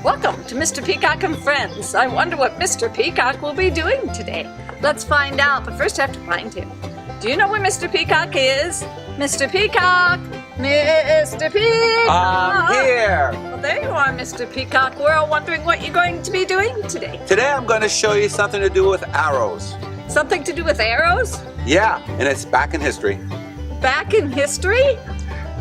Welcome to Mr. Peacock and Friends. I wonder what Mr. Peacock will be doing today. Let's find out, but first I have to find him. Do you know where Mr. Peacock is? Mr. Peacock! Mr. Peacock! I'm here! Well, there you are, Mr. Peacock. We're all wondering what you're going to be doing today. Today I'm going to show you something to do with arrows. Something to do with arrows? Yeah, and it's back in history. Back in history?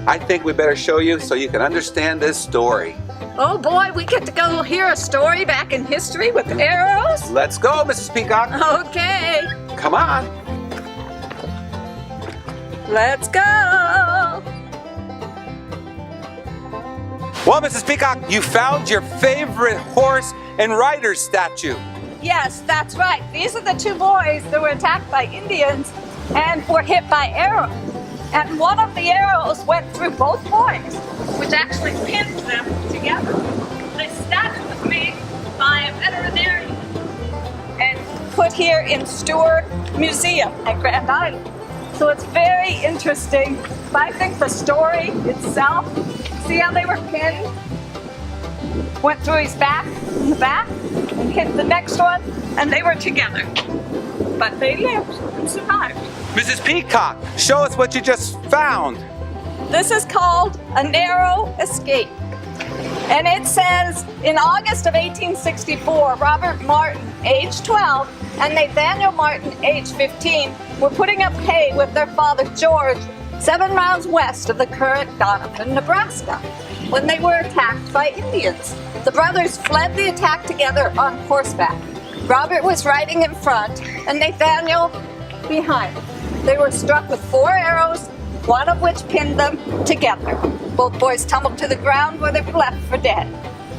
I think we better show you so you can understand this story. Oh boy, we get to go hear a story back in history with arrows? Let's go, Mrs. Peacock. Okay. Come on. Let's go. Well, Mrs. Peacock, you found your favorite horse and rider statue. Yes, that's right. These are the two boys that were attacked by Indians and were hit by arrows. And one of the arrows went through both boys, which actually pinned them together. This statue was made by a veterinarian and put here in Stewart Museum at Grand Island. So it's very interesting. But I think the story itself, see how they were pinned? Went through his back, in the back, and hit the next one, and they were together. But they lived and survived. Mrs. Peacock, show us what you just found. This is called a narrow escape. And it says, in August of 1864, Robert Martin, age 12, and Nathaniel Martin, age 15, were putting up hay with their father George 7 miles west of the current Donovan, Nebraska, when they were attacked by Indians. The brothers fled the attack together on horseback. Robert was riding in front and Nathaniel behind. They were struck with 4 arrows, one of which pinned them together. Both boys tumbled to the ground where they were left for dead.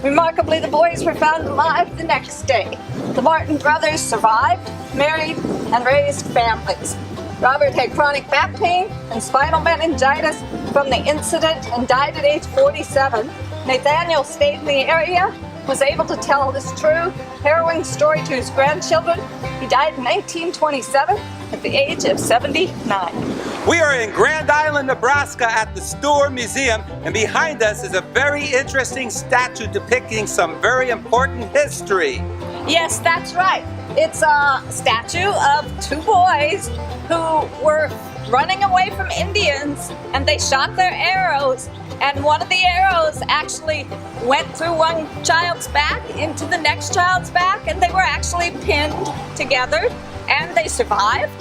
Remarkably, the boys were found alive the next day. The Martin brothers survived, married, and raised families. Robert had chronic back pain and spinal meningitis from the incident and died at age 47. Nathaniel stayed in the area, was able to tell this true, harrowing story to his grandchildren. He died in 1927 at the age of 79. We are in Grand Island, Nebraska at the Stewart Museum, and behind us is a very interesting statue depicting some very important history. Yes, that's right. It's a statue of 2 boys who were running away from Indians, and they shot their arrows, and one of the arrows actually went through one child's back into the next child's back, and they were actually pinned together, and they survived.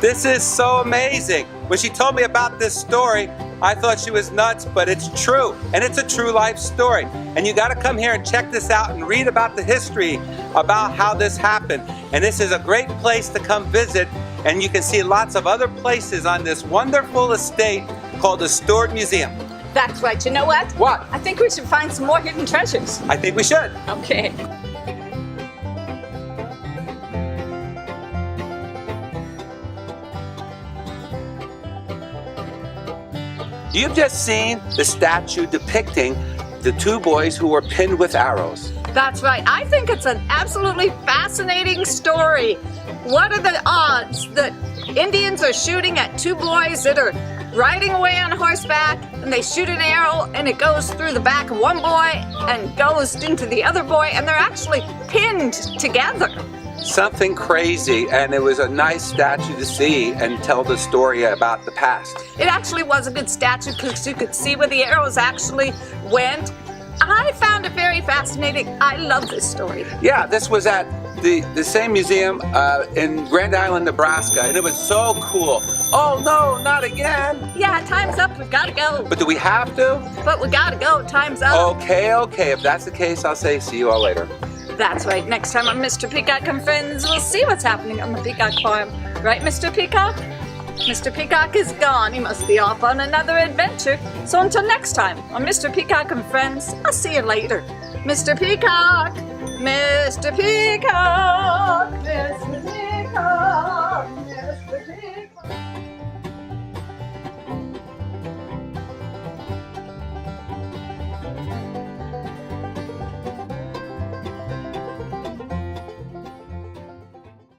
This is so amazing. When she told me about this story, I thought she was nuts, but it's true. And it's a true life story. And you got to come here and check this out and read about the history about how this happened. And this is a great place to come visit. And you can see lots of other places on this wonderful estate called the Stewart Museum. That's right. You know what? What? I think we should find some more hidden treasures. I think we should. Okay. You've just seen the statue depicting the 2 boys who were pinned with arrows. That's right. I think it's an absolutely fascinating story. What are the odds that Indians are shooting at 2 boys that are riding away on horseback, and they shoot an arrow and it goes through the back of one boy and goes into the other boy, and they're actually pinned together? Something crazy, and it was a nice statue to see and tell the story about the past. It actually was a good statue because you could see where the arrows actually went. I found it very fascinating. I love this story. Yeah, this was at the same museum in Grand Island, Nebraska, and it was so cool. Oh no, not again. Yeah, time's up. We've got to go. But do we have to? But we got to go. Time's up. Okay. If that's the case, I'll say see you all later. That's right. Next time on Mr. Peacock and Friends, we'll see what's happening on the Peacock Farm. Right, Mr. Peacock? Mr. Peacock is gone. He must be off on another adventure. So until next time on Mr. Peacock and Friends, I'll see you later. Mr. Peacock! Mr. Peacock! Mr.